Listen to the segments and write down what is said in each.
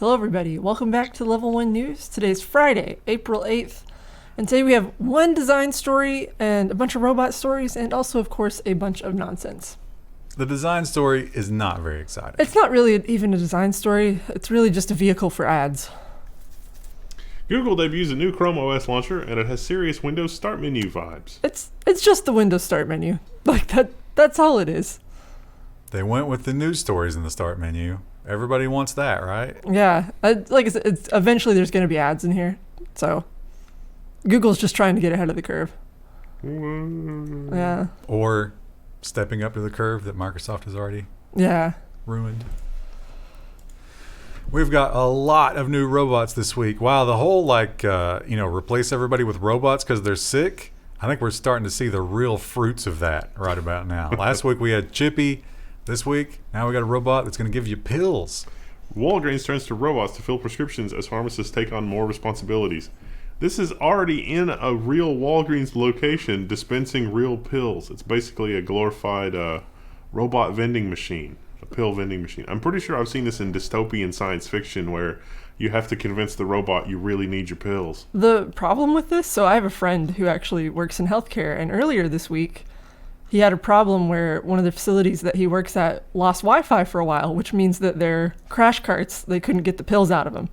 Hello everybody, welcome back to Level 1 News. Today's Friday, April 8th, and today we have one design story and a bunch of robot stories and also, of course, a bunch of nonsense. The design story is not very exciting. It's not really even a design story, it's really just a vehicle for ads. Google debuts a new Chrome OS launcher and it has serious Windows Start menu vibes. It's just the Windows Start menu. Like that's all it is. They went with the news stories in the start menu. Everybody wants that, right? Yeah, like I said, eventually there's going to be ads in here, so Google's just trying to get ahead of the curve. Yeah. Or stepping up to the curve that Microsoft has already ruined. We've got a lot of new robots this week. Wow, the whole replace everybody with robots because they're sick. I think we're starting to see the real fruits of that right about now. Last week we had Chippy. This week, now we got a robot that's going to give you pills. Walgreens turns to robots to fill prescriptions as pharmacists take on more responsibilities. This is already in a real Walgreens location dispensing real pills. It's basically a glorified robot vending machine, a pill vending machine. I'm pretty sure I've seen this in dystopian science fiction where you have to convince the robot you really need your pills. The problem with this, so I have a friend who actually works in healthcare, and earlier this week, he had a problem where one of the facilities that he works at lost Wi-Fi for a while, which means that their crash carts, they couldn't get the pills out of them.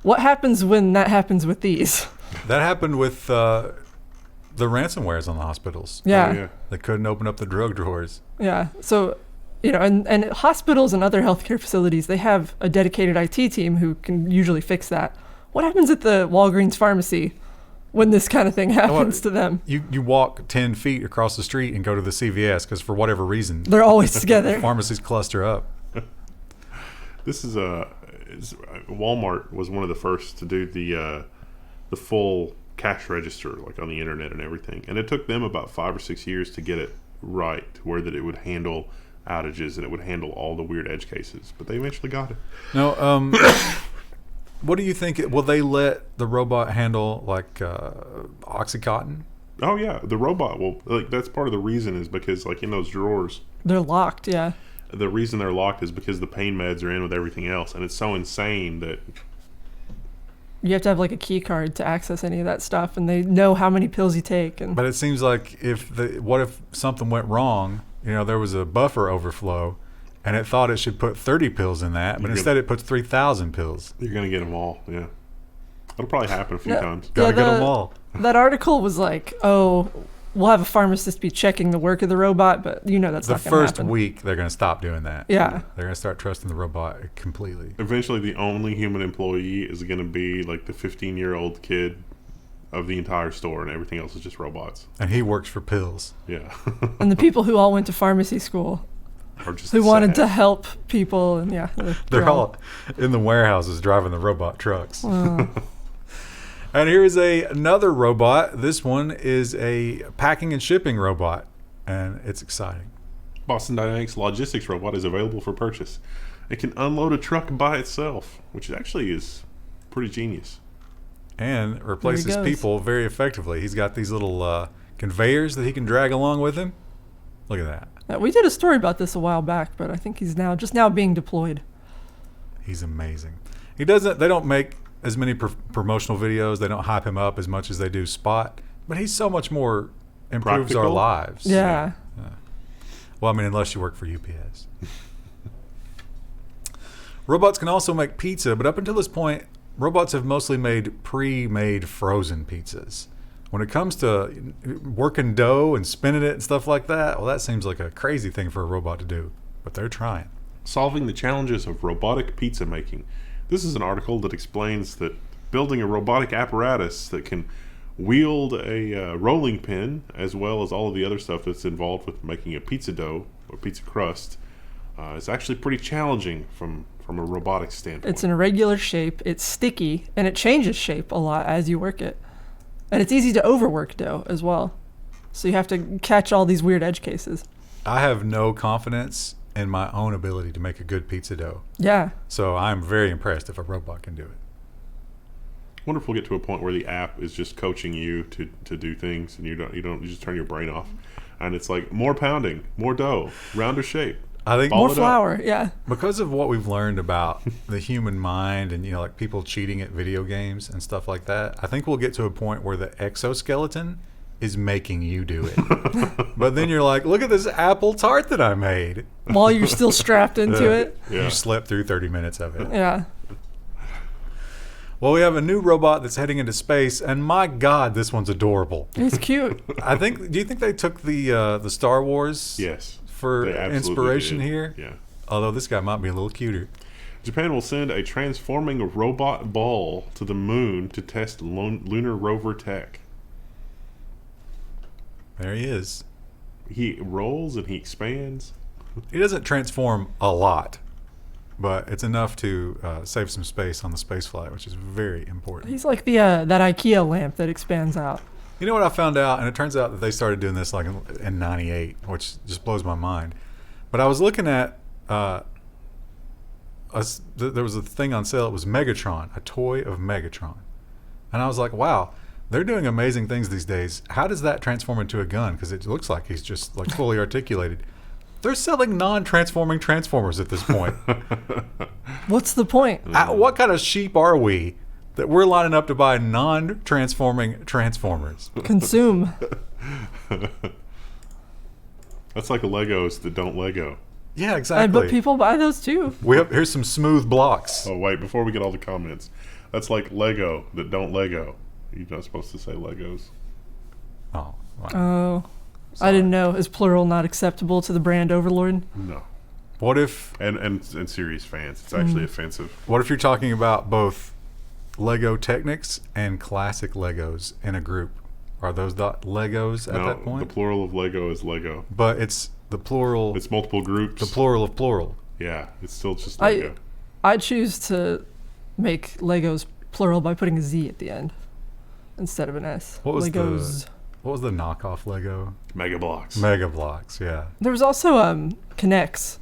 What happens when that happens with these? That happened with the ransomwares on the hospitals. Yeah. Oh, yeah. They couldn't open up the drug drawers. Yeah. So, and hospitals and other healthcare facilities, they have a dedicated IT team who can usually fix that. What happens at the Walgreens pharmacy when this kind of thing happens to them? You walk 10 feet across the street and go to the CVS because for whatever reason, they're always together. Pharmacies cluster up. This is Walmart was one of the first to do the full cash register, like on the internet and everything. And it took them about 5 or 6 years to get it right, to where that it would handle outages and it would handle all the weird edge cases. But they eventually got it. No, what do you think? Will they let the robot handle like Oxycontin? Oh yeah, the robot will. Like that's part of the reason is because like in those drawers, they're locked. Yeah. The reason they're locked is because the pain meds are in with everything else, and it's so insane that you have to have like a key card to access any of that stuff, and they know how many pills you take. And but it seems like what if something went wrong? There was a buffer overflow. And it thought it should put 30 pills in that, but instead it puts 3,000 pills. You're going to get them all, yeah. It'll probably happen a few times. Gotta get them all. That article was like, oh, we'll have a pharmacist be checking the work of the robot, but that's not going to happen. The first week, they're going to stop doing that. Yeah. They're going to start trusting the robot completely. Eventually, the only human employee is going to be like the 15-year-old kid of the entire store, and everything else is just robots. And he works for pills. Yeah. And the people who all went to pharmacy school. Who wanted to help people, and they're all in the warehouses driving the robot trucks. Wow. And here is another robot. This one is a packing and shipping robot, and it's exciting. Boston Dynamics logistics robot is available for purchase. It can unload a truck by itself, which actually is pretty genius. And replaces people very effectively. He's got these little conveyors that he can drag along with him. Look at that. Yeah, we did a story about this a while back, but I think he's now being deployed. He's amazing. They don't make as many promotional videos. They don't hype him up as much as they do Spot, but he's so much more improves practical. Our lives. Yeah. Well, I mean, unless you work for UPS. Robots can also make pizza, but up until this point, robots have mostly made pre-made frozen pizzas. When it comes to working dough and spinning it and stuff like that, well, that seems like a crazy thing for a robot to do, but they're trying. Solving the challenges of robotic pizza making. This is an article that explains that building a robotic apparatus that can wield a rolling pin, as well as all of the other stuff that's involved with making a pizza dough or pizza crust, is actually pretty challenging from a robotic standpoint. It's an irregular shape, it's sticky, and it changes shape a lot as you work it. And it's easy to overwork dough as well. So you have to catch all these weird edge cases. I have no confidence in my own ability to make a good pizza dough. Yeah. So I'm very impressed if a robot can do it. I wonder if we'll get to a point where the app is just coaching you to do things, and you just turn your brain off, and it's like more pounding, more dough, rounder shape. I think Ball More it up. flour, yeah. because of what we've learned about the human mind and, like people cheating at video games and stuff like that, I think we'll get to a point where the exoskeleton is making you do it. But then you're like, look at this apple tart that I made. While you're still strapped into it. Yeah. You slept through 30 minutes of it. Yeah. Well, we have a new robot that's heading into space, and my God, this one's adorable. He's cute. Do you think they took the Star Wars Yes. for They absolutely inspiration did. here? Yeah. Although this guy might be a little cuter. Japan will send a transforming robot ball to the moon to test lunar rover tech. There he is. He rolls and he expands. He doesn't transform a lot, but it's enough to save some space on the space flight, which is very important. He's like the that IKEA lamp that expands out. You know what I found out? And it turns out that they started doing this like in 98, which just blows my mind. But I was looking at, there was a thing on sale. It was Megatron, a toy of Megatron. And I was like, wow, they're doing amazing things these days. How does that transform into a gun? Because it looks like he's just like fully articulated. They're selling non-transforming Transformers at this point. What's the point? What kind of sheep are we that we're lining up to buy non-transforming Transformers? Consume. That's like Legos that don't Lego. Yeah, exactly. But people buy those too. Here's some smooth blocks. Oh, wait, before we get all the comments. That's like Lego that don't Lego. You're not supposed to say Legos. Oh, wow. Oh. Sorry. I didn't know. Is plural not acceptable to the brand overlord? No. What if And serious fans. It's actually offensive. What if you're talking about both Lego Technics and classic Legos in a group? Are those not Legos at that The point? plural of Lego is Lego. But it's the plural. It's multiple groups. The plural of plural. Yeah, it's still just Lego. I choose to make Legos plural by putting a Z at the end instead of an S. What was Legos. What was the knockoff Lego? Mega Blocks. Mega Blocks. Yeah, There was also Connects.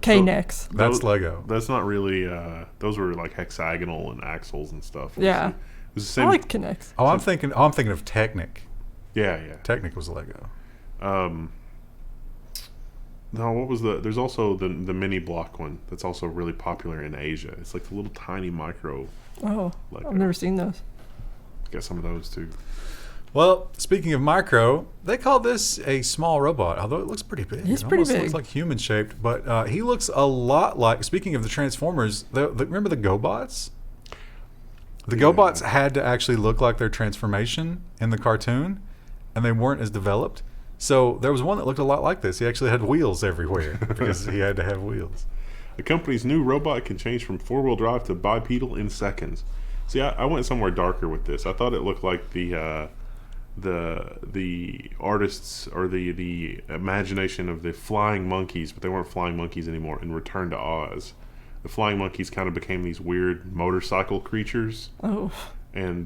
K-Nex. that's Lego. That's not really. Those were like hexagonal and axles and stuff. Yeah. It was the same. I like Connects. Oh, I'm thinking of Technic. Yeah, yeah. Technic was Lego. No, what was there's also the mini block one that's also really popular in Asia. It's like the little tiny micro. Oh, Lego. I've never seen those. Got some of those too. Well, speaking of micro, they call this a small robot, although it looks pretty big. He's It pretty almost big. looks like human shaped, but he looks a lot like. Speaking of the Transformers, remember the GoBots? The GoBots had to actually look like their transformation in the cartoon, and they weren't as developed. So there was one that looked a lot like this. He actually had wheels everywhere because he had to have wheels. The company's new robot can change from four-wheel drive to bipedal in seconds. See, I went somewhere darker with this. I thought it looked like the artists or the imagination of the flying monkeys, but they weren't flying monkeys anymore in Return to Oz. The flying monkeys kind of became these weird motorcycle creatures, Oh. and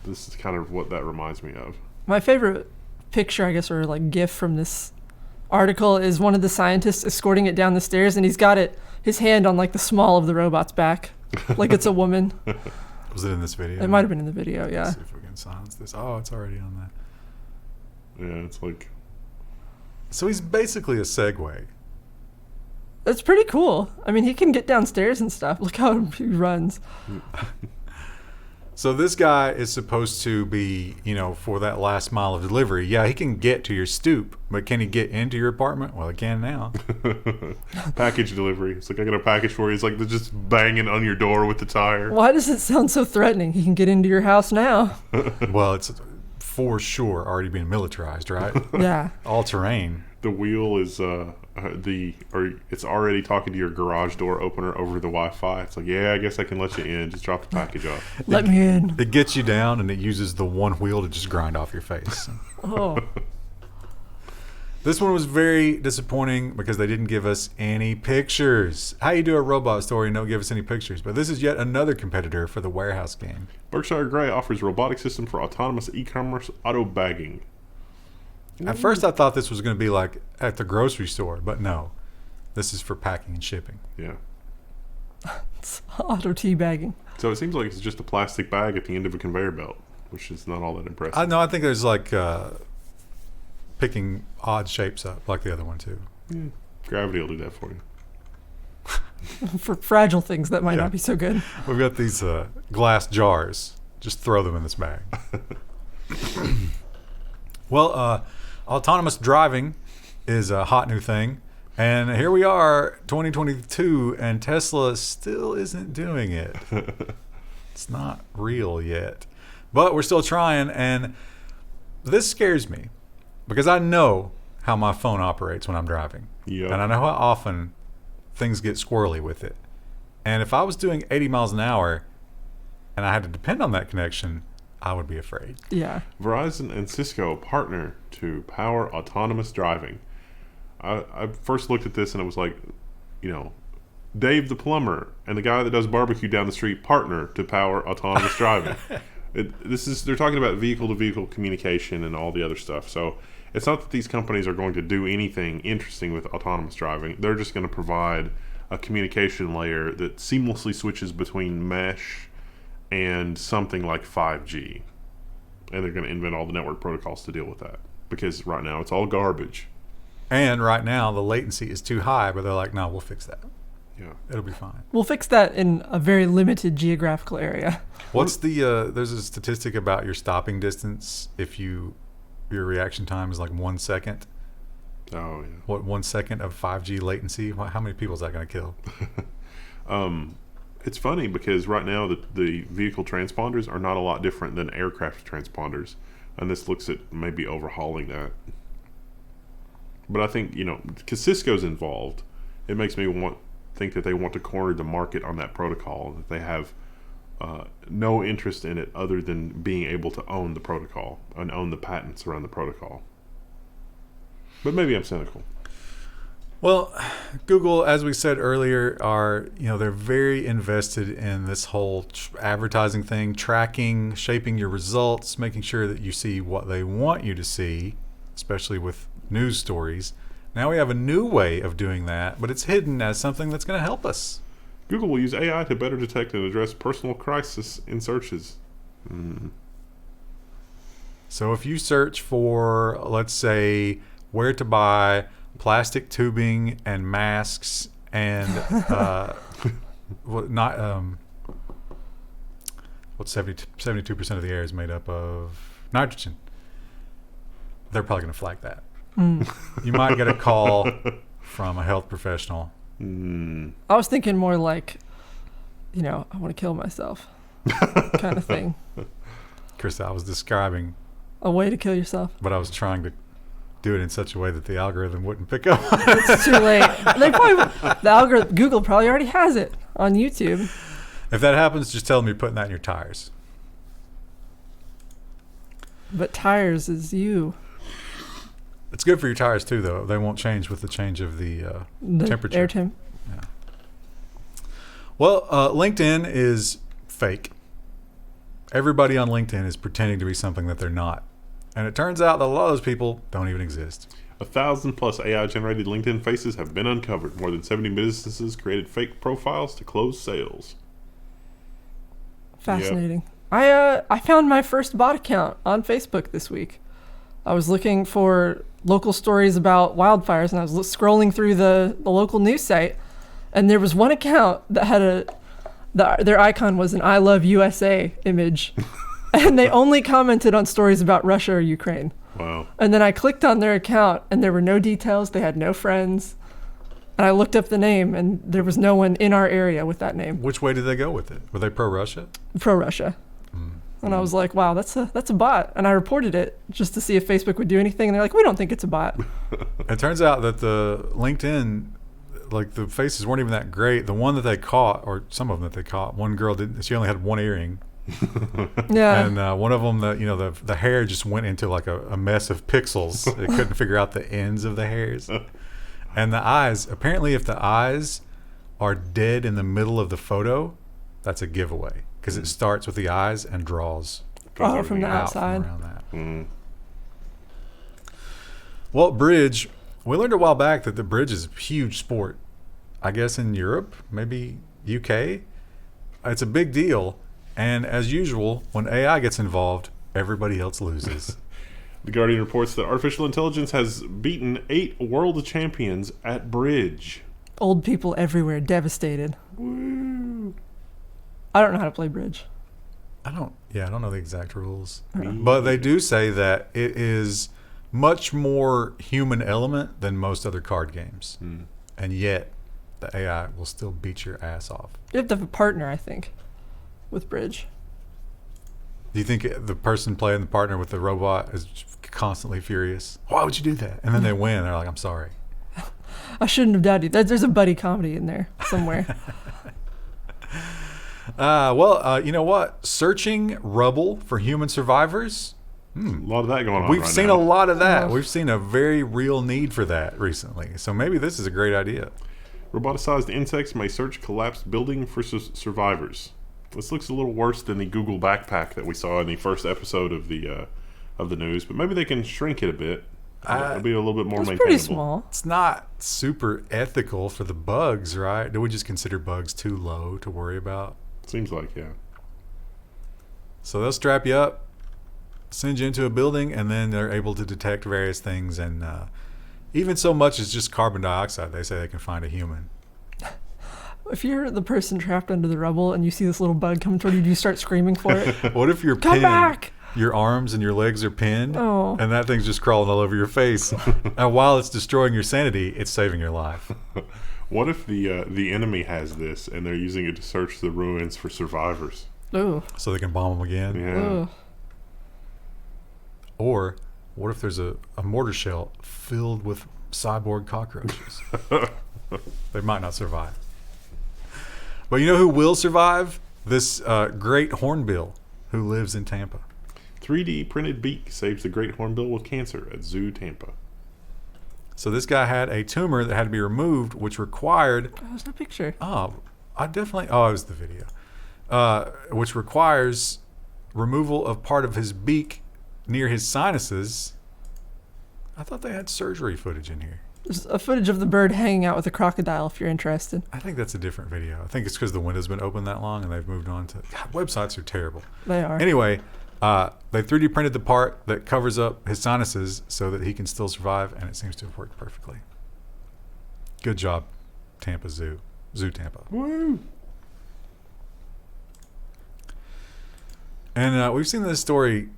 this is kind of what that reminds me of. My favorite picture, I guess, or like GIF from this article is one of the scientists escorting it down the stairs, and he's got his hand on like the small of the robot's back, like it's a woman. Was it in this video? It might have been in the video, yeah. Let's see if we can silence this. Oh, it's already on that. Yeah, it's like So he's basically a Segway. It's pretty cool. I mean, he can get downstairs and stuff. Look how he runs. So this guy is supposed to be, for that last mile of delivery. Yeah, he can get to your stoop, but can he get into your apartment? Well, he can now. package delivery. It's like, I got a package for you. It's like they're just banging on your door with the tire. Why does it sound so threatening? He can get into your house now. Well, it's for sure already being militarized, right? Yeah. All terrain. The wheel is it's already talking to your garage door opener over the Wi-Fi. It's like, yeah, I guess I can let you in. Just drop the package off. Let me in. It gets you down, and it uses the one wheel to just grind off your face. Oh. This one was very disappointing because they didn't give us any pictures. How you do a robot story and don't give us any pictures? But this is yet another competitor for the warehouse game. Berkshire Grey offers robotic system for autonomous e-commerce autobagging. At first, I thought this was going to be like at the grocery store, but no. This is for packing and shipping. Yeah. It's auto teabagging. So it seems like it's just a plastic bag at the end of a conveyor belt, which is not all that impressive. I think there's like picking odd shapes up, like the other one too. Gravity will do that for you. For fragile things that might Yeah. not be so good. We've got these glass jars. Just throw them in this bag. Well, autonomous driving is a hot new thing. And here we are, 2022, and Tesla still isn't doing it. It's not real yet. But we're still trying, and this scares me because I know how my phone operates when I'm driving. Yep. And I know how often things get squirrely with it. And if I was doing 80 miles an hour and I had to depend on that connection, I would be afraid. Yeah. Verizon and Cisco partner to power autonomous driving. I first looked at this and it was like, Dave the plumber and the guy that does barbecue down the street partner to power autonomous driving. They're talking about vehicle-to-vehicle communication and all the other stuff. So it's not that these companies are going to do anything interesting with autonomous driving. They're just going to provide a communication layer that seamlessly switches between mesh and something like 5G. And they're going to invent all the network protocols to deal with that. Because right now it's all garbage. And right now the latency is too high, but they're like, no, we'll fix that. Yeah. It'll be fine. We'll fix that in a very limited geographical area. What's the there's a statistic about your stopping distance if your reaction time is like 1 second. Oh, yeah. What, 1 second of 5G latency? How many people is that going to kill? It's funny because right now the vehicle transponders are not a lot different than aircraft transponders. And this looks at maybe overhauling that. But I think, because Cisco's involved, it makes me think that they want to corner the market on that protocol, that they have no interest in it other than being able to own the protocol and own the patents around the protocol. But maybe I'm cynical. Well, Google, as we said earlier, they're very invested in this whole advertising thing, tracking, shaping your results, making sure that you see what they want you to see, especially with news stories. Now we have a new way of doing that, but it's hidden as something that's going to help us. Google will use AI to better detect and address personal crisis in searches. So if you search for, let's say, where to buy plastic tubing and masks and what's 72% of the air is made up of nitrogen, they're probably going to flag that. You might get a call from a health professional. I was thinking more like, I want to kill myself kind of thing. Chris, I was describing A way to kill yourself. but I was trying to do it in such a way that the algorithm wouldn't pick up. It's too late. Google probably already has it on YouTube. If that happens, just tell them you're putting that in your tires. But tires is you. It's good for your tires too, though. They won't change with the change of the temperature. Air temp. Yeah. Well, LinkedIn is fake. Everybody on LinkedIn is pretending to be something that they're not. And it turns out that a lot of those people don't even exist. 1,000+ AI-generated LinkedIn faces have been uncovered. More than 70 businesses created fake profiles to close sales. Fascinating. I found my first bot account on Facebook this week. I was looking for local stories about wildfires, and I was scrolling through the local news site, and there was one account that had their icon was an I Love USA image, and they only commented on stories about Russia or Ukraine. Wow. And then I clicked on their account, and there were no details. They had no friends. And I looked up the name, and there was no one in our area with that name. Which way did they go with it? Were they pro-Russia? Pro-Russia. And I was like, wow, that's a bot. And I reported it just to see if Facebook would do anything. And they're like, we don't think it's a bot. It turns out that the LinkedIn, like the faces weren't even that great. The one that they caught, or some of them that they caught, one girl she only had one earring. Yeah. And one of them, the hair just went into like a mess of pixels. It couldn't figure out the ends of the hairs. And the eyes, apparently if the eyes are dead in the middle of the photo, that's a giveaway. Because it starts with the eyes and draws From the out outside. from around that. Mm. Well, bridge. We learned a while back that the bridge is a huge sport. I guess in Europe, maybe UK. It's a big deal. And as usual, when AI gets involved, everybody else loses. The Guardian reports that artificial intelligence has beaten 8 world champions at bridge. Old people everywhere devastated. Woo! I don't know how to play bridge. I don't know the exact rules. But they do say that it is much more human element than most other card games. And yet, the AI will still beat your ass off. You have to have a partner, I think, with bridge. Do you think the person playing the partner with the robot is constantly furious? Why would you do that? And then they win. They're like, I'm sorry. I shouldn't have done it. There's a buddy comedy in there somewhere. You know what? Searching rubble for human survivors. A lot of that going on. We've right seen now. a lot of that. We've seen a very real need for that recently. So maybe this is a great idea. Roboticized insects may search collapsed building for survivors. This looks a little worse than the Google backpack that we saw in the first episode of the news, but maybe they can shrink it a bit. It'll be a little bit more maintainable. It's pretty small. It's not super ethical for the bugs, right? Do we just consider bugs too low to worry about? Seems like, yeah. So they'll strap you up, send you into a building, and then they're able to detect various things. And even so much as just carbon dioxide, they say they can find a human. If you're the person trapped under the rubble and you see this little bug coming toward you, do you start screaming for it? What if you're Come pinned? back! Your arms and your legs are pinned, Oh. and that thing's just crawling all over your face. And while it's destroying your sanity, it's saving your life. What if the enemy has this and they're using it to search the ruins for survivors? Ooh. So they can bomb them again? Yeah. Ooh. Or what if there's a mortar shell filled with cyborg cockroaches? They might not survive. But you know who will survive? This great hornbill who lives in Tampa. 3D printed beak saves the great hornbill with cancer at ZooTampa. So this guy had a tumor that had to be removed, which required... Oh, there's no picture. it was the video. Which requires removal of part of his beak near his sinuses. I thought they had surgery footage in here. There's a footage of the bird hanging out with a crocodile if you're interested. I think that's a different video. I think it's because the window's been open that long and they've moved on to... God, websites are terrible. They are. Anyway, they 3D printed the part that covers up his sinuses so that he can still survive, and it seems to have worked perfectly. Good job, Tampa Zoo. ZooTampa. Woo! And we've seen this story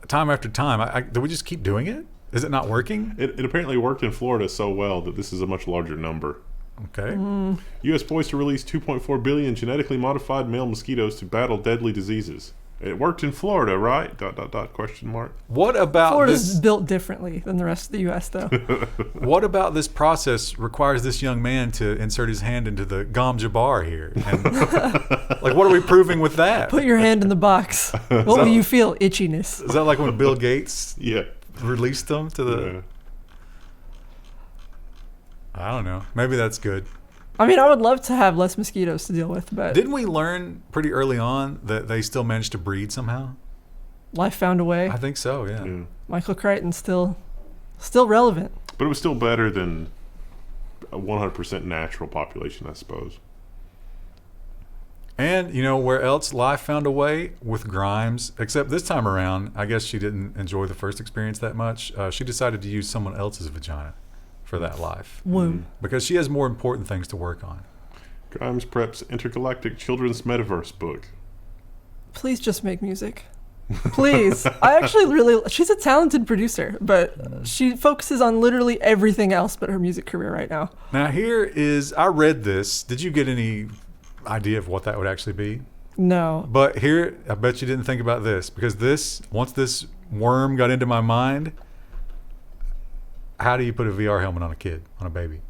time after time. Do we just keep doing it? Is it not working? It apparently worked in Florida so well that this is a much larger number. Okay. U.S. poised to release 2.4 billion genetically modified male mosquitoes to battle deadly diseases. It worked in Florida, right? ... Question mark. What about Florida's this? built differently than the rest of the U.S., though. What about this process requires this young man to insert his hand into the Gom Jabbar here? And, like, what are we proving with that? Put your hand in the box. What will you feel? Itchiness. Is that like when Bill Gates Yeah. released them to the... Yeah. I don't know. Maybe that's good. I mean, I would love to have less mosquitoes to deal with, but Didn't we learn pretty early on that they still managed to breed somehow? life found a way. I think so, yeah. Yeah. Michael Crichton's still relevant. But it was still better than a 100% natural population, I suppose. And, you know, where else life found a way? With Grimes. Except this time around, I guess she didn't enjoy the first experience that much. She decided to use someone else's vagina for that life. Whoa. Because she has more important things to work on. Grimes preps Intergalactic Children's Metaverse book. Please just make music. Please. I actually she's a talented producer, but she focuses on literally everything else but her music career right now. Now, I read this. Did you get any idea of what that would actually be? No. But here, I bet you didn't think about this, because once this worm got into my mind, how do you put a VR helmet on a kid, on a baby?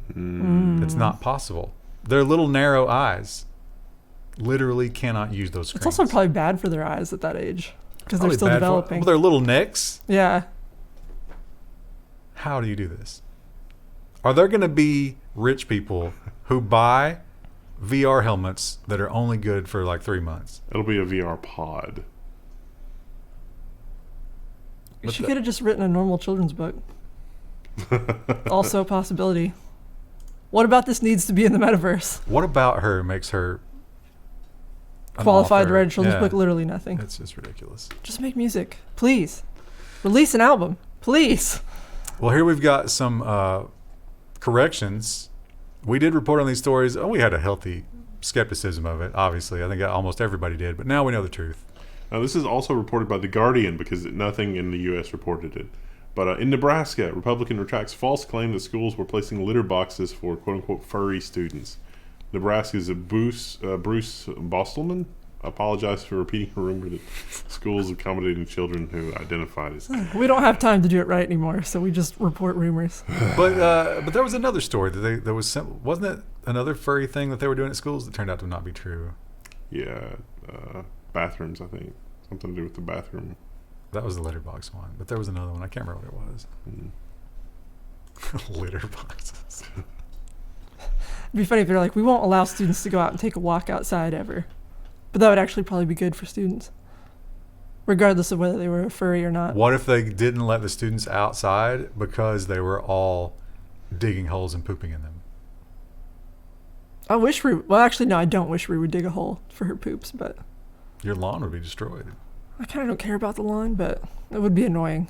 It's not possible. Their little narrow eyes literally cannot use those screens. It's also probably bad for their eyes at that age because they're Probably still bad developing. Well, their little necks. Yeah. How do you do this? Are there going to be rich people who buy VR helmets that are only good for like 3 months? It'll be a VR pod. But She could have just written a normal children's book. Also a possibility. What about this needs to be in the metaverse? What about her makes her an Qualified to author? write a children's Yeah. book, literally nothing. It's just ridiculous. Just make music, please. Release an album, please. Well, here we've got some corrections. We did report on these stories. We had a healthy skepticism of it, obviously. I think almost everybody did, but now we know the truth. Now, this is also reported by The Guardian because nothing in the U.S. reported it. But in Nebraska, Republican retracts false claim that schools were placing litter boxes for quote-unquote furry students. Nebraska's Bruce Bostelman apologized for repeating a rumor that schools accommodating children who identified as... We don't have time to do it right anymore, so we just report rumors. But there was another story that wasn't it another furry thing that they were doing at schools that turned out to not be true? Yeah, bathrooms, I think. Something to do with the bathroom. That was the litter box one, but there was another one. I can't remember what it was. Litter boxes. It'd be funny if they're like, we won't allow students to go out and take a walk outside ever. But that would actually probably be good for students, regardless of whether they were a furry or not. What if they didn't let the students outside because they were all digging holes and pooping in them? I wish well, actually, no, I don't wish we would dig a hole for her poops, but... Your lawn would be destroyed. I kind of don't care about the lawn, but it would be annoying.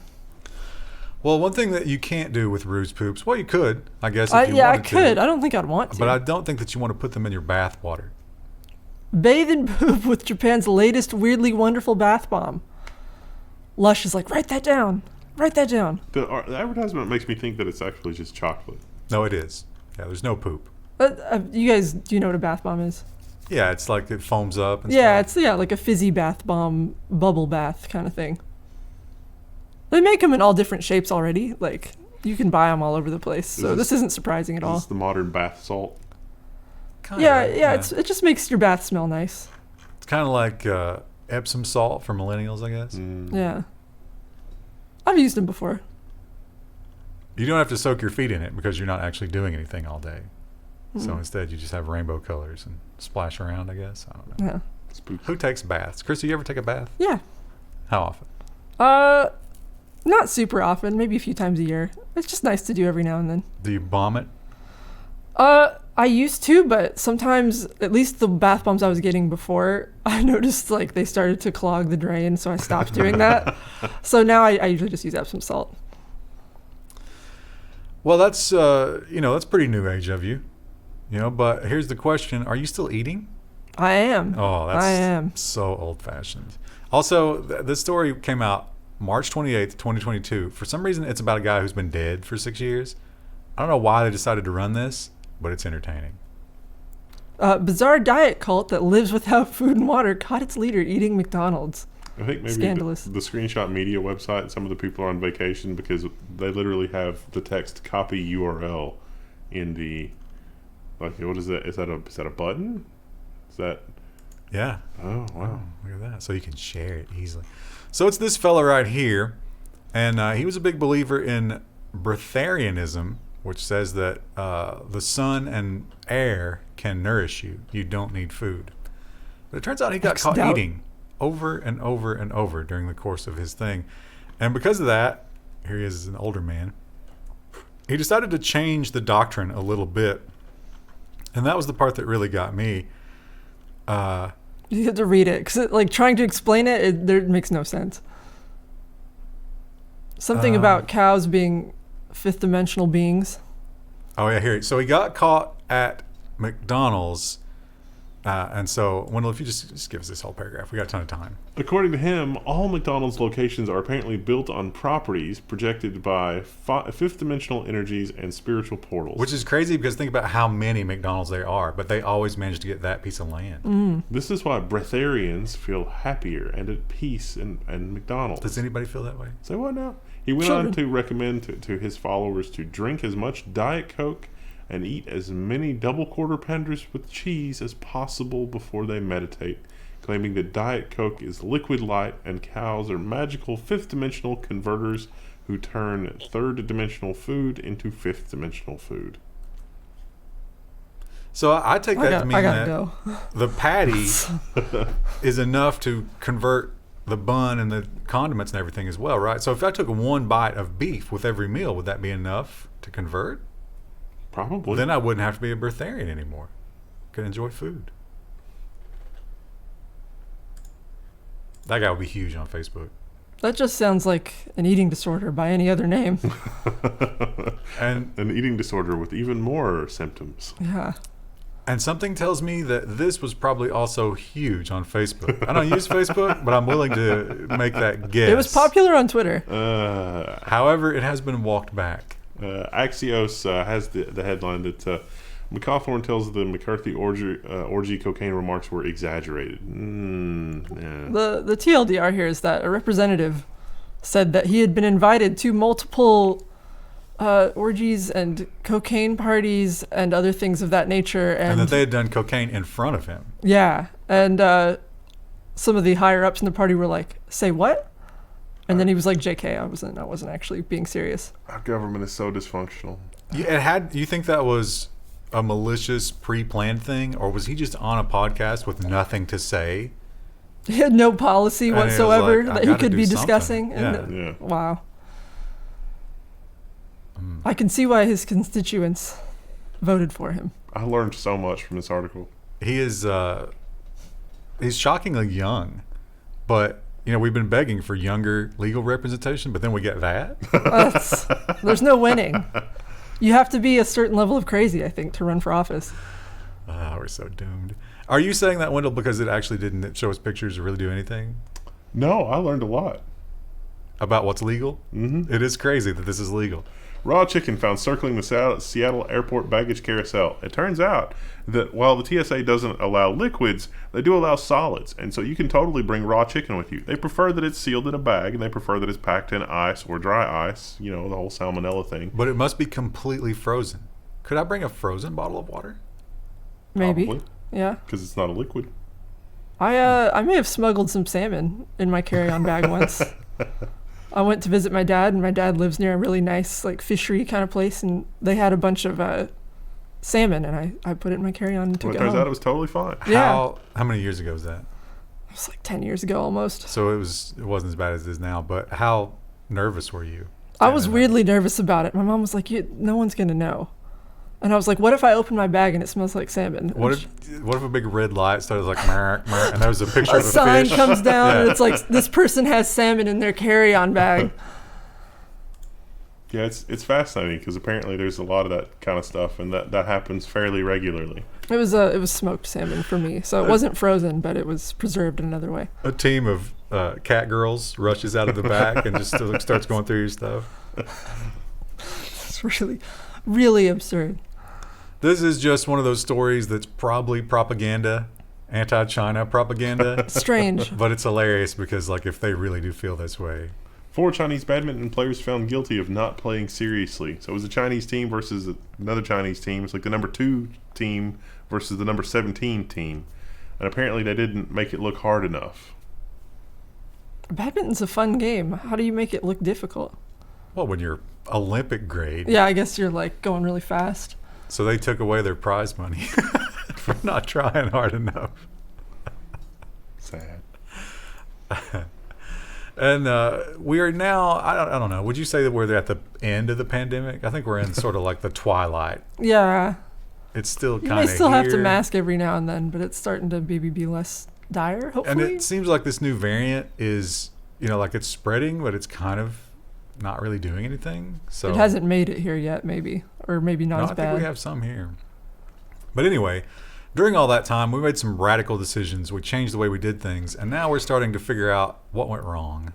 Well, one thing that you can't do with Rue's poops, well, you could, I guess, if you wanted to. Yeah, I could. I don't think I'd want to. But I don't think that you want to put them in your bath water. Bathe and poop with Japan's latest weirdly wonderful bath bomb. Lush is like, write that down. Write that down. The advertisement makes me think that it's actually just chocolate. No, it is. Yeah, there's no poop. You guys, do you know what a bath bomb is? Yeah, it's like it foams up and stuff. Yeah, it's like a fizzy bath bomb, bubble bath kind of thing. They make them in all different shapes already. Like, you can buy them all over the place. So this isn't surprising at all. Is this the modern bath salt? Yeah. It just makes your bath smell nice. It's kind of like Epsom salt for millennials, I guess. Yeah. I've used them before. You don't have to soak your feet in it because you're not actually doing anything all day. So instead, you just have rainbow colors and splash around, I guess. I don't know. Yeah. Spooky. Who takes baths? Chris, do you ever take a bath? Yeah. How often? Not super often. Maybe a few times a year. It's just nice to do every now and then. Do you bomb it? I used to, but sometimes, at least the bath bombs I was getting before, I noticed like they started to clog the drain, so I stopped doing that. So now I usually just use Epsom salt. Well, that's that's pretty new age of you. But here's the question: are you still eating? I am. Oh, I am. So old-fashioned. Also, this story came out March 28th, 2022. For some reason, it's about a guy who's been dead for 6 years. I don't know why they decided to run this, but it's entertaining. Bizarre diet cult that lives without food and water caught its leader eating McDonald's. I think maybe Scandalous. The Screenshot Media website, some of the people are on vacation because they literally have the text copy URL in the... Like, what is that? Is that a button? Is that... Yeah. Oh, wow. Look at that. So you can share it easily. So it's this fella right here, and he was a big believer in breatharianism, which says that the sun and air can nourish you. You don't need food. But it turns out he got caught eating over and over and over during the course of his thing. And because of that, here he is as an older man, he decided to change the doctrine a little bit. And that was the part that really got me. You have to read it, because trying to explain it makes no sense. Something about cows being fifth-dimensional beings. Oh, yeah, here. So he got caught at McDonald's. And so, Wendell, if you just give us this whole paragraph. We got a ton of time. According to him, all McDonald's locations are apparently built on properties projected by fifth-dimensional energies and spiritual portals. Which is crazy because think about how many McDonald's there are, but they always manage to get that piece of land. This is why breatharians feel happier and at peace in McDonald's. Does anybody feel that way? Say what now? He went on to recommend to his followers to drink as much Diet Coke and eat as many double quarter pounders with cheese as possible before they meditate, claiming that Diet Coke is liquid light and cows are magical fifth-dimensional converters who turn third-dimensional food into fifth-dimensional food. So I take that to mean that the patty is enough to convert the bun and the condiments and everything as well, right? So if I took one bite of beef with every meal, would that be enough to convert? Probably. Then I wouldn't have to be a breatharian anymore. Could enjoy food. That guy would be huge on Facebook. That just sounds like an eating disorder by any other name. And an eating disorder with even more symptoms. Yeah. And something tells me that this was probably also huge on Facebook. I don't use Facebook, but I'm willing to make that guess. It was popular on Twitter. However, it has been walked back. Axios has the headline that Cawthorn tells the McCarthy orgy cocaine remarks were exaggerated. Yeah. The TLDR here is that a representative said that he had been invited to multiple orgies and cocaine parties and other things of that nature. And that they had done cocaine in front of him. Yeah. And some of the higher ups in the party were like, say what? And then he was like, JK, I wasn't actually being serious. Our government is so dysfunctional. You think that was a malicious pre-planned thing, or was he just on a podcast with nothing to say? He had no policy whatsoever like, that he could be discussing. Yeah. Wow. I can see why his constituents voted for him. I learned so much from this article. He is he's shockingly young, but we've been begging for younger legal representation, but then we get that. There's no winning. You have to be a certain level of crazy, I think, to run for office. We're so doomed. Are you saying that, Wendell, because it actually didn't show us pictures or really do anything? No, I learned a lot. About what's legal? Mm-hmm. It is crazy that this is legal. Raw chicken found circling the Seattle airport baggage carousel. It turns out that while the TSA doesn't allow liquids, they do allow solids. And so you can totally bring raw chicken with you. They prefer that it's sealed in a bag, and they prefer that it's packed in ice or dry ice, the whole salmonella thing. But it must be completely frozen. Could I bring a frozen bottle of water? Maybe. Probably, yeah. because it's not a liquid. I may have smuggled some salmon in my carry-on bag once. I went to visit my dad, and my dad lives near a really nice, fishery kind of place, and they had a bunch of salmon, and I put it in my carry-on and took it home. It turns out it was totally fine. Yeah. How many years ago was that? It was 10 years ago almost. So it wasn't as bad as it is now, but how nervous were you? I was weirdly nervous about it. My mom was like, no one's going to know. And I was like, what if I open my bag and it smells like salmon? What if a big red light started mark, and there was a picture of a sign fish? comes down and it's like, this person has salmon in their carry-on bag. Yeah, it's fascinating because apparently there's a lot of that kind of stuff, and that happens fairly regularly. It was smoked salmon for me, so it wasn't frozen, but it was preserved in another way. A team of cat girls rushes out of the back and just starts going through your stuff. It's really, really absurd. This is just one of those stories that's probably propaganda, anti-China propaganda. Strange. But it's hilarious because, if they really do feel this way. 4 Chinese badminton players found guilty of not playing seriously. So it was a Chinese team versus another Chinese team. It's like the number 2 team versus the number 17 team. And apparently they didn't make it look hard enough. Badminton's a fun game. How do you make it look difficult? Well, when you're Olympic grade. Yeah, I guess you're going really fast. So they took away their prize money for not trying hard enough. Sad. And we are now, I don't know, would you say that we're at the end of the pandemic? I think we're in sort of the twilight. Yeah. It's still kind of You may still have to here. mask every now and then, but it's starting to maybe be less dire, hopefully. And it seems like this new variant is, it's spreading, but it's kind of not really doing anything. So it hasn't made it here yet, maybe. Or maybe not as bad. I think we have some here. But anyway, during all that time, we made some radical decisions. We changed the way we did things, and now we're starting to figure out what went wrong.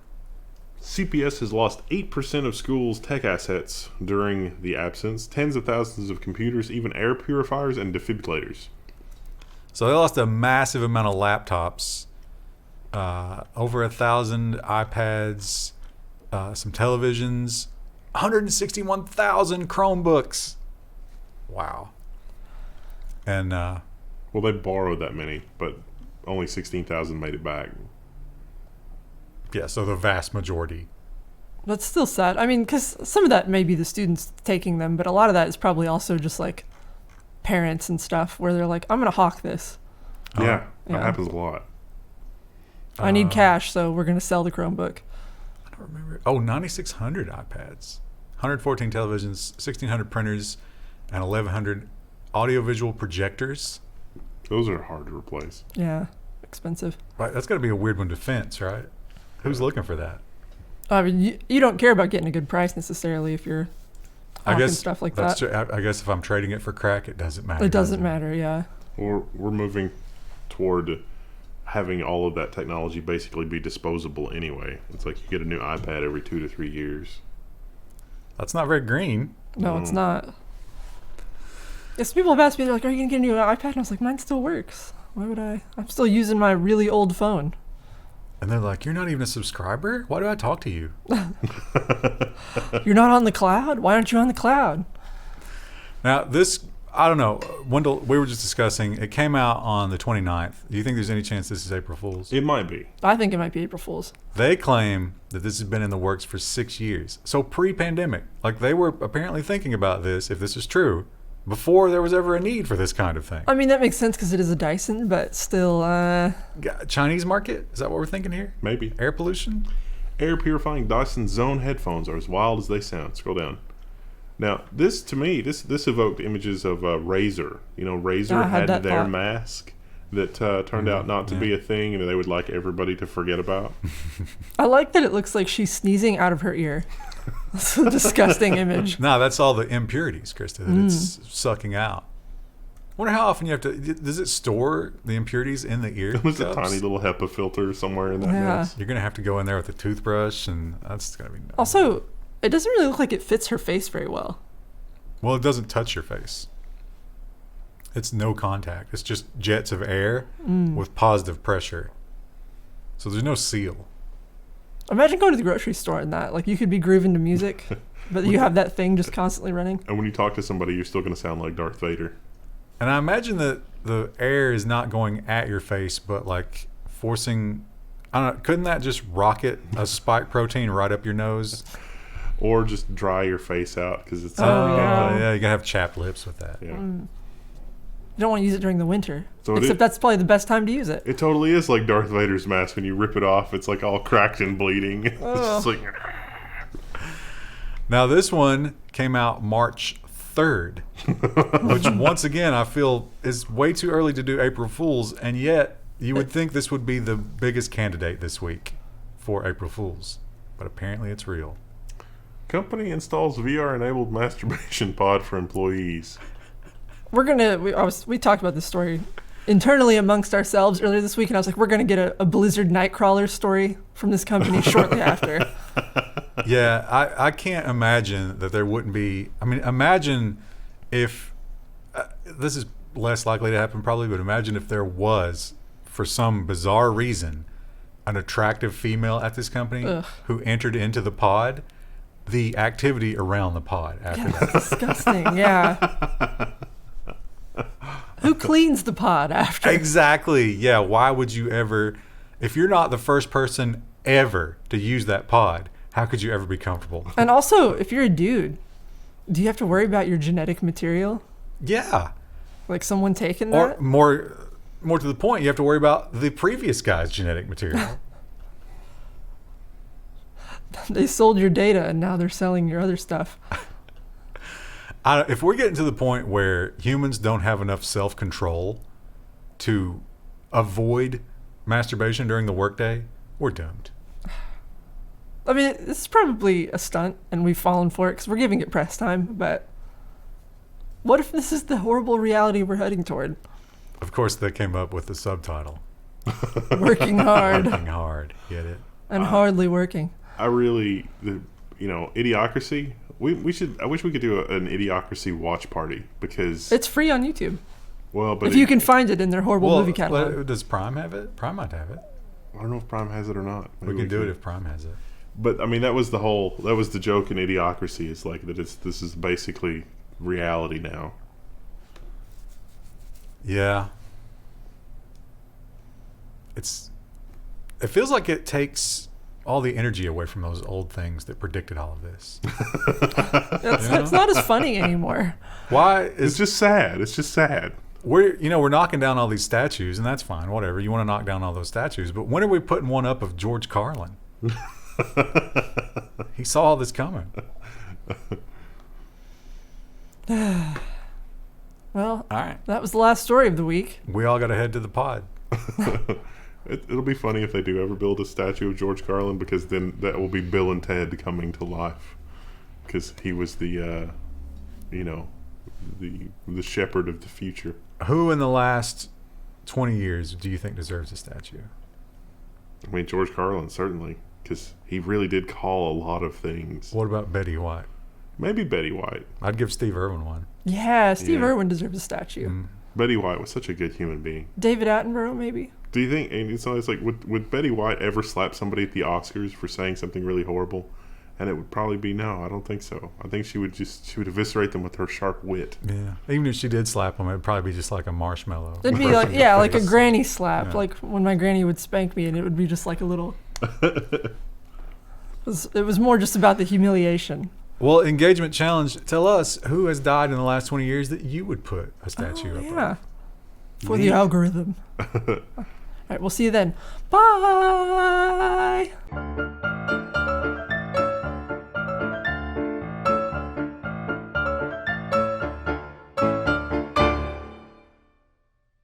CPS has lost 8% of schools' tech assets during the absence, tens of thousands of computers, even air purifiers and defibrillators. So they lost a massive amount of laptops, over 1,000 iPads, some televisions, 161,000 Chromebooks. Wow. And well, they borrowed that many, but only 16,000 made it back. Yeah, so the vast majority. That's still sad. I mean, because some of that may be the students taking them, but a lot of that is probably also just parents and stuff where they're like, I'm going to hawk this. Yeah, that happens a lot. I need cash, so we're going to sell the Chromebook. I don't remember. Oh, 9,600 iPads, 114 televisions, 1,600 printers, and 1,100 audiovisual projectors. Those are hard to replace. Yeah, expensive. Right, that's got to be a weird one to fence, right? Who's looking for that? I mean, you don't care about getting a good price necessarily if you're hawking stuff like that. True. I guess if I'm trading it for crack, it doesn't matter. It doesn't matter, yeah. We're moving toward having all of that technology basically be disposable anyway. It's like you get a new iPad every 2 to 3 years. That's not very green. No, it's not. Yes, people have asked me, they're like, are you going to get a new iPad? And I was like, mine still works. Why would I? I'm still using my really old phone. And they're like, you're not even a subscriber? Why do I talk to you? You're not on the cloud? Why aren't you on the cloud? Now, this, I don't know. Wendell, we were just discussing, it came out on the 29th. Do you think there's any chance this is April Fool's? It might be. I think it might be April Fool's. They claim that this has been in the works for 6 years. So pre-pandemic. Like they were apparently thinking about this, if this is true, before there was ever a need for this kind of thing. I mean, that makes sense because it is a Dyson, but still... Chinese market? Is that what we're thinking here? Maybe. Air pollution? Air-Purifying Dyson Zone headphones are as wild as they sound. Scroll down. Now, this, to me, this evoked images of Razer. You know, Razer had their thought. mask that turned out not to be a thing and they would like everybody to forget about. I like that it looks like she's sneezing out of her ear. That's a disgusting image. No, that's all the impurities, Krista, that it's sucking out. Wonder how often you have to... Does it store the impurities in the ear? There's a tiny little HEPA filter somewhere in that mess. You're going to have to go in there with a toothbrush, and that's going to be... Also, it doesn't really look like it fits her face very well. Well, it doesn't touch your face. It's no contact. It's just jets of air with positive pressure. So there's no seal. Imagine going to the grocery store and that. Like, you could be grooving to music, but you have that thing just constantly running. And when you talk to somebody, you're still going to sound like Darth Vader. And I imagine that the air is not going at your face, but like forcing... I don't know. Couldn't that just rocket a spike protein right up your nose? Or just dry your face out because it's... yeah, you're going to have chapped lips with that. Yeah. You don't want to use it during the winter. So except that's probably the best time to use it. It totally is like Darth Vader's mask. When you rip it off, it's like all cracked and bleeding. It's just like... Now, this one came out March 3rd, which once again I feel is way too early to do April Fool's, and yet you would think this would be the biggest candidate this week for April Fool's, but apparently it's real. Company installs VR-enabled masturbation pod for employees. We're gonna. We talked about this story internally amongst ourselves earlier this week, and I was like, we're gonna get a Blizzard Nightcrawler story from this company shortly after. Yeah, I can't imagine that there wouldn't be. I mean, imagine if this is less likely to happen probably, but imagine if there was, for some bizarre reason, an attractive female at this company who entered into the pod. The activity around the pod after that. Disgusting. Yeah. Who cleans the pod after? Exactly. Yeah. Why would you ever, if you're not the first person ever to use that pod, how could you ever be comfortable? And also, if you're a dude, do you have to worry about your genetic material? Yeah. Like someone taking Or that? more to the point, you have to worry about the previous guy's genetic material. They sold your data and now they're selling your other stuff. If we're getting to the point where humans don't have enough self-control to avoid masturbation during the workday, we're doomed. I mean, this is probably a stunt and we've fallen for it because we're giving it press time, but what if this is the horrible reality we're heading toward? Of course, they came up with the subtitle. Working hard. Working hard. Get it? And hardly working. I really, Idiocracy. We should. I wish we could do an Idiocracy watch party because it's free on YouTube. Well, but if you can find it in their horrible movie catalog. Does Prime have it? Prime might have it. I don't know if Prime has it or not. Maybe we can do it if Prime has it. But I mean, that was the joke in Idiocracy. It's like that. This is basically reality now. Yeah. It feels like it takes all the energy away from those old things that predicted all of this. It's not as funny anymore. Why? It's just sad. It's just sad. We're knocking down all these statues, and that's fine. Whatever. You want to knock down all those statues, but when are we putting one up of George Carlin? He saw all this coming. Well, all right. That was the last story of the week. We all got to head to the pod. It'll be funny if they do ever build a statue of George Carlin, because then that will be Bill and Ted coming to life, because he was the the shepherd of the future. Who in the last 20 years do you think deserves a statue? I mean, George Carlin, certainly, because he really did call a lot of things. What about Betty White? Maybe Betty White. I'd give Steve Irwin one. Yeah, Steve Irwin deserves a statue. Betty White was such a good human being. David Attenborough, maybe. Do you think, and it's always like, would Betty White ever slap somebody at the Oscars for saying something really horrible? And it would probably be no. I don't think so. I think she would eviscerate them with her sharp wit. Yeah. Even if she did slap them, it'd probably be just like a marshmallow. It'd be like, like a granny slap, like when my granny would spank me, and it would be just like a little. It was more just about the humiliation. Well, engagement challenge. Tell us who has died in the last 20 years that you would put a statue up of. For the algorithm. All right, we'll see you then. Bye.